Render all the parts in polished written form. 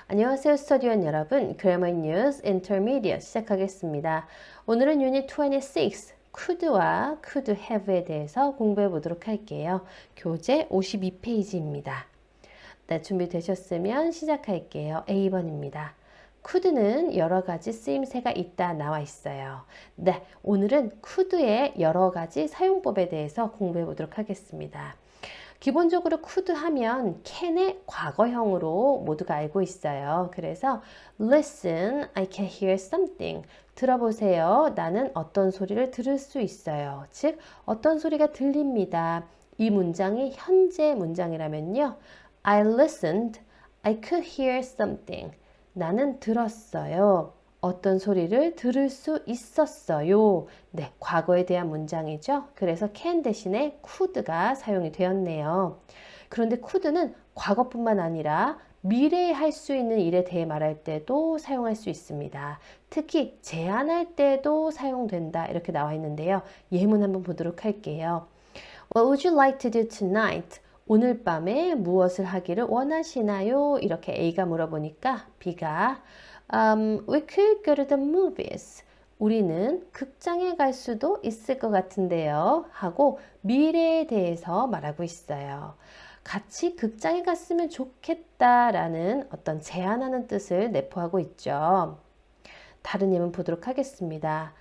안녕하세요, 스터디원 여러분. Grammar News Intermediate 시작하겠습니다. 오늘은 Unit 26, could와 could have에 대해서 공부해 보도록 할게요. 교재 52페이지입니다. 네, 준비되셨으면 시작할게요. A번입니다. could는 여러 가지 쓰임새가 있다 나와 있어요. 네, 오늘은 could의 여러 가지 사용법에 대해서 공부해 보도록 하겠습니다. 기본적으로 could 하면 can의 과거형으로 모두가 알고 있어요. 그래서 listen, I can hear something. 들어보세요. 나는 어떤 소리를 들을 수 있어요. 즉, 어떤 소리가 들립니다. 이 문장이 현재 문장이라면요. I listened, I could hear something. 나는 들었어요. 어떤 소리를 들을 수 있었어요. 네, 과거에 대한 문장이죠. 그래서 can 대신에 could가 사용이 되었네요. 그런데 could는 과거뿐만 아니라 미래에 할 수 있는 일에 대해 말할 때도 사용할 수 있습니다. 특히 제안할 때도 사용된다 이렇게 나와 있는데요. 예문 한번 보도록 할게요. What would you like to do tonight? 오늘 밤에 무엇을 하기를 원하시나요? 이렇게 A가 물어보니까 B가 we could go to the movies. 우리는 극장에 갈 수도 있을 것 같은데요. 하고 미래에 대해서 말하고 있어요. 같이 극장에 갔으면 좋겠다라는 어떤 제안하는 뜻을 내포하고 있죠. 다른 예문 보도록 하겠습니다.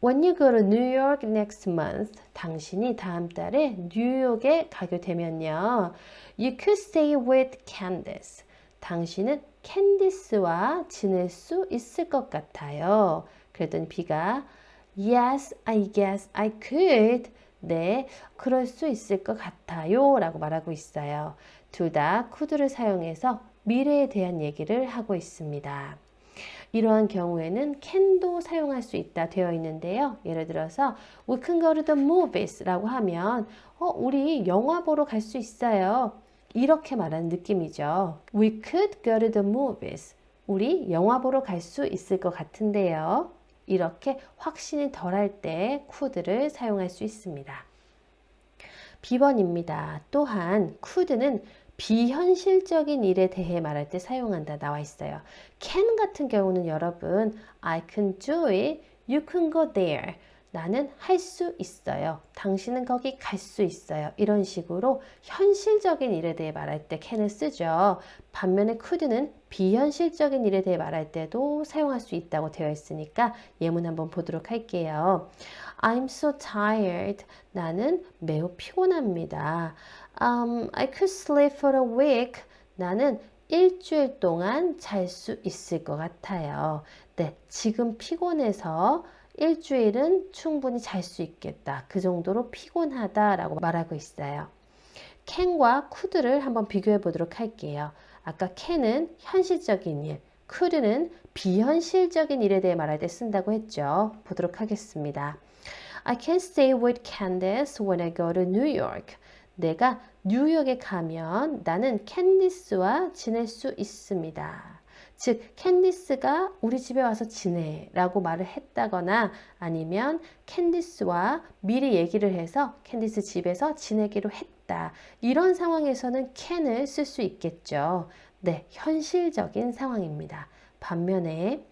When you go to New York next month, 당신이 다음 달에 뉴욕에 가게 되면요. You could stay with Candice. 당신은 캔디스와 지낼 수 있을 것 같아요. 그랬더니 B가 Yes, I guess I could. 네, 그럴 수 있을 것 같아요. 라고 말하고 있어요. 둘 다 could를 사용해서 미래에 대한 얘기를 하고 있습니다. 이러한 경우에는 can도 사용할 수 있다 되어 있는데요. 예를 들어서 We can go to the movies 라고 하면 우리 영화 보러 갈 수 있어요. 이렇게 말하는 느낌이죠. We could go to the movies. 우리 영화 보러 갈 수 있을 것 같은데요. 이렇게 확신이 덜할 때 could를 사용할 수 있습니다. B번입니다. 또한 could는 비현실적인 일에 대해 말할 때 사용한다 나와 있어요. can 같은 경우는 여러분 I can do it, you can go there. 나는 할 수 있어요. 당신은 거기 갈 수 있어요. 이런 식으로 현실적인 일에 대해 말할 때 can을 쓰죠. 반면에 could는 비현실적인 일에 대해 말할 때도 사용할 수 있다고 되어 있으니까 예문 한번 보도록 할게요. I'm so tired. 나는 매우 피곤합니다. I could sleep for a week. 나는 일주일 동안 잘 수 있을 것 같아요. 네, 지금 피곤해서 일주일은 충분히 잘 수 있겠다. 그 정도로 피곤하다라고 말하고 있어요. can과 could를 한번 비교해 보도록 할게요. 아까 can은 현실적인 일, could는 비현실적인 일에 대해 말할 때 쓴다고 했죠. 보도록 하겠습니다. I can stay with Candice when I go to New York. 내가 뉴욕에 가면 나는 캔디스와 지낼 수 있습니다. 즉, 캔디스가 우리 집에 와서 지내 라고 말을 했다거나 아니면 캔디스와 미리 얘기를 해서 캔디스 집에서 지내기로 했다. 이런 상황에서는 can을 쓸 수 있겠죠. 네, 현실적인 상황입니다. 반면에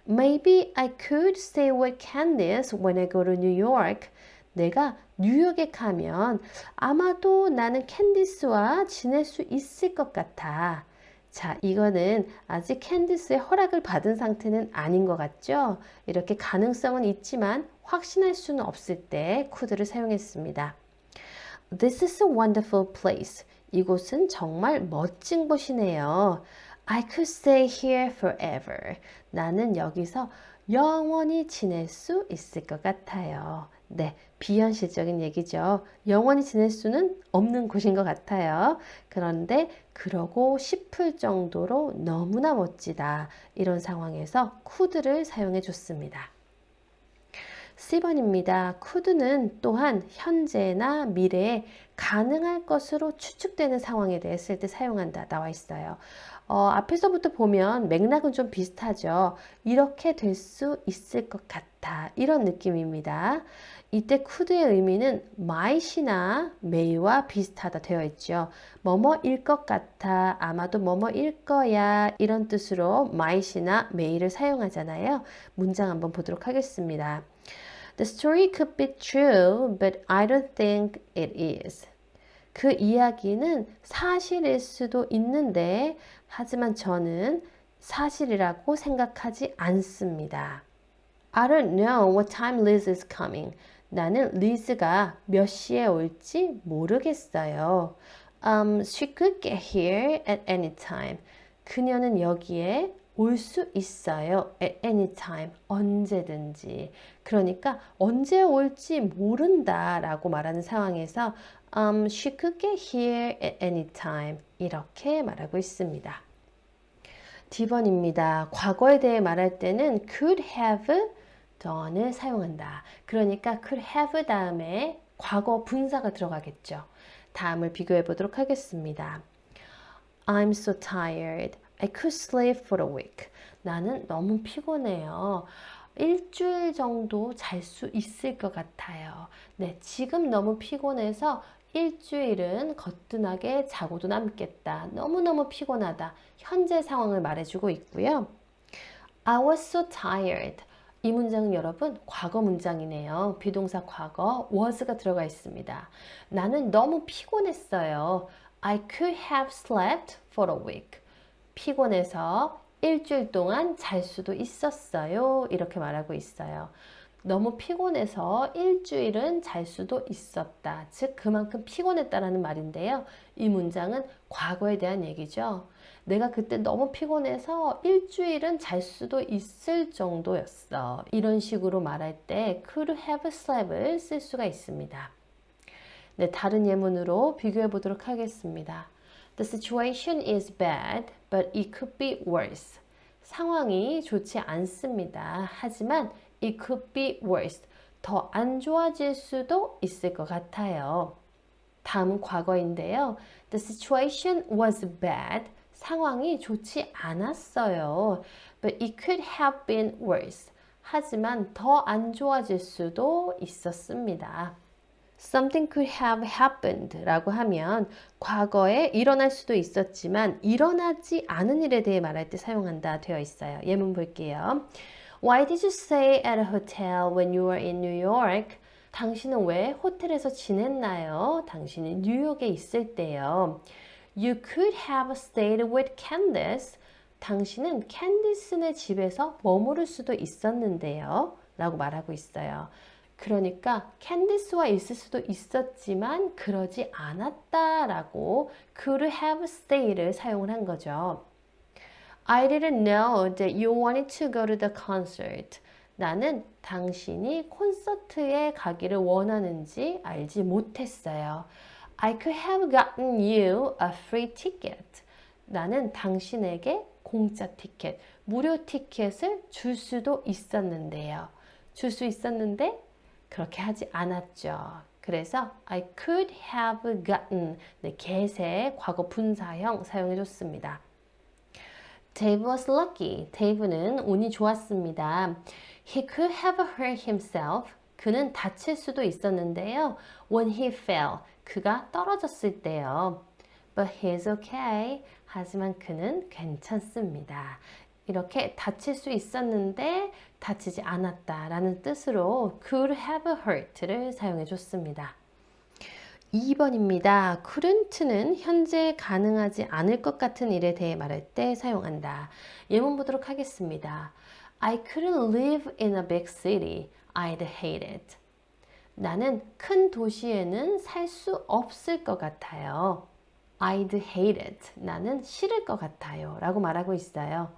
Maybe I could stay with Candice when I go to New York. 내가 뉴욕에 가면 아마도 나는 캔디스와 지낼 수 있을 것 같아. 자, 이거는 아직 캔디스의 허락을 받은 상태는 아닌 것 같죠? 이렇게 가능성은 있지만 확신할 수는 없을 때 could를 사용했습니다. This is a wonderful place. 이곳은 정말 멋진 곳이네요. I could stay here forever. 나는 여기서 영원히 지낼 수 있을 것 같아요. 네, 비현실적인 얘기죠. 영원히 지낼 수는 없는 곳인 것 같아요. 그런데 그러고 싶을 정도로 너무나 멋지다. 이런 상황에서 could를 사용해 줬습니다. C번입니다. could는 또한 현재나 미래에 가능할 것으로 추측되는 상황에 대해 쓸 때 사용한다 나와 있어요. 앞에서부터 보면 맥락은 좀 비슷하죠. 이렇게 될 수 있을 것 같아. 이런 느낌입니다. 이때 could의 의미는 might이나 may와 비슷하다 되어 있죠. 뭐뭐일 것 같아, 아마도 뭐뭐일 거야 이런 뜻으로 might이나 may를 사용하잖아요. 문장 한번 보도록 하겠습니다. The story could be true, but I don't think it is. 그 이야기는 사실일 수도 있는데 하지만 저는 사실이라고 생각하지 않습니다. I don't know what time Liz is coming. 나는 리즈가 몇 시에 올지 모르겠어요. She could get here at any time. 그녀는 여기에 올 수 있어요. At any time. 언제든지. 그러니까 언제 올지 모른다라고 말하는 상황에서 she could get here at any time. 이렇게 말하고 있습니다. D번입니다. 과거에 대해 말할 때는 could have done을 사용한다. 그러니까 could have 다음에 과거 분사가 들어가겠죠. 다음을 비교해 보도록 하겠습니다. I'm so tired. I could sleep for a week. 나는 너무 피곤해요. 일주일 정도 잘 수 있을 것 같아요. 네, 지금 너무 피곤해서 일주일은 거뜬하게 자고도 남겠다. 너무너무 피곤하다. 현재 상황을 말해주고 있고요. I was so tired. 이 문장은 여러분 과거 문장이네요. 비동사 과거 was가 들어가 있습니다. 나는 너무 피곤했어요. I could have slept for a week. 피곤해서 일주일 동안 잘 수도 있었어요. 이렇게 말하고 있어요. 너무 피곤해서 일주일은 잘 수도 있었다. 즉 그만큼 피곤했다라는 말인데요. 이 문장은 과거에 대한 얘기죠. 내가 그때 너무 피곤해서 일주일은 잘 수도 있을 정도였어. 이런 식으로 말할 때 could have slept을 쓸 수가 있습니다. 네, 다른 예문으로 비교해 보도록 하겠습니다. The situation is bad, but it could be worse. 상황이 좋지 않습니다. 하지만 it could be worse. 더 안 좋아질 수도 있을 것 같아요. 다음은 과거인데요. The situation was bad. 상황이 좋지 않았어요. But it could have been worse. 하지만 더 안 좋아질 수도 있었습니다. Something could have happened 라고 하면 과거에 일어날 수도 있었지만 일어나지 않은 일에 대해 말할 때 사용한다 되어 있어요. 예문 볼게요. Why did you stay at a hotel when you were in New York? 당신은 왜 호텔에서 지냈나요? 당신이 뉴욕에 있을 때요. You could have stayed with Candice. 당신은 캔디스네 집에서 머무를 수도 있었는데요. 라고 말하고 있어요. 그러니까 캔디스와 있을 수도 있었지만 그러지 않았다라고 could have stay를 사용을 한 거죠. I didn't know that you wanted to go to the concert. 나는 당신이 콘서트에 가기를 원하는지 알지 못했어요. I could have gotten you a free ticket. 나는 당신에게 공짜 티켓, 무료 티켓을 줄 수도 있었는데요. 줄 수 있었는데 그렇게 하지 않았죠. 그래서 I could have gotten 네, get의 과거 분사형 사용해 줬습니다. Dave was lucky. 데이브는 운이 좋았습니다. He could have hurt himself. 그는 다칠 수도 있었는데요. When he fell. 그가 떨어졌을 때요. But he's okay. 하지만 그는 괜찮습니다. 이렇게 다칠 수 있었는데 다치지 않았다라는 뜻으로 could have hurt를 사용해 줬습니다. 2번입니다. couldn't는 현재 가능하지 않을 것 같은 일에 대해 말할 때 사용한다. 예문 보도록 하겠습니다. I couldn't live in a big city. I'd hate it. 나는 큰 도시에는 살 수 없을 것 같아요. I'd hate it. 나는 싫을 것 같아요. 라고 말하고 있어요.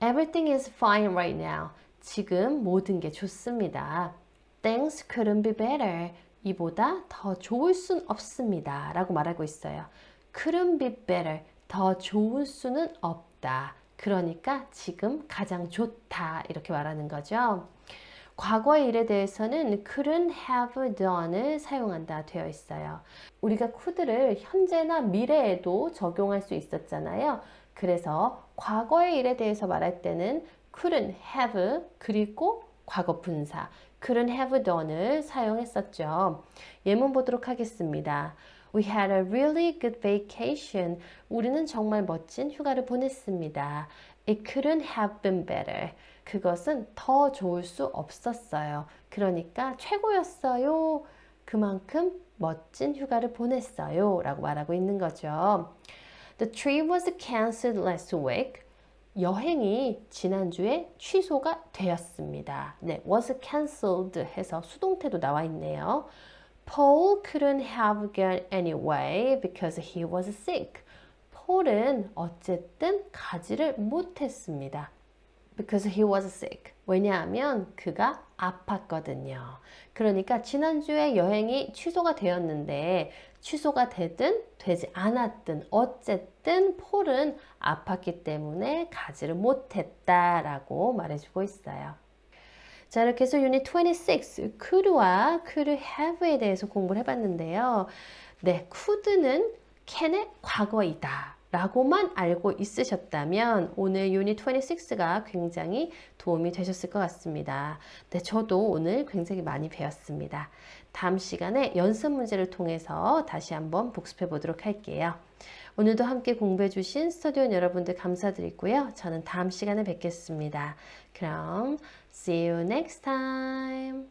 Everything is fine right now. 지금 모든 게 좋습니다. Things couldn't be better. 이보다 더 좋을 순 없습니다. 라고 말하고 있어요. Couldn't be better. 더 좋을 수는 없다. 그러니까 지금 가장 좋다. 이렇게 말하는 거죠. 과거의 일에 대해서는 couldn't have done을 사용한다 되어 있어요. 우리가 could를 현재나 미래에도 적용할 수 있었잖아요. 그래서 과거의 일에 대해서 말할 때는 couldn't have 그리고 과거 분사 couldn't have done을 사용했었죠. 예문 보도록 하겠습니다. We had a really good vacation. 우리는 정말 멋진 휴가를 보냈습니다. It couldn't have been better. 그것은 더 좋을 수 없었어요. 그러니까 최고였어요. 그만큼 멋진 휴가를 보냈어요. 라고 말하고 있는 거죠. The trip was canceled last week. 여행이 지난주에 취소가 되었습니다. 네, was cancelled 해서 수동태도 나와 있네요. Paul couldn't have gone anyway because he was sick. 폴은 어쨌든 가지를 못했습니다. Because he was sick. 왜냐하면 그가 아팠거든요. 그러니까 지난주에 여행이 취소가 되었는데 취소가 되든 되지 않았든 어쨌든 폴은 아팠기 때문에 가지를 못했다라고 말해주고 있어요. 자, 이렇게 해서 유닛 26, could와 could have에 대해서 공부를 해봤는데요. 네, could는 can의 과거이다 라고만 알고 있으셨다면 오늘 유닛 26가 굉장히 도움이 되셨을 것 같습니다. 네, 저도 오늘 굉장히 많이 배웠습니다. 다음 시간에 연습 문제를 통해서 다시 한번 복습해 보도록 할게요. 오늘도 함께 공부해 주신 스터디온 여러분들 감사드리고요. 저는 다음 시간에 뵙겠습니다. 그럼 see you next time.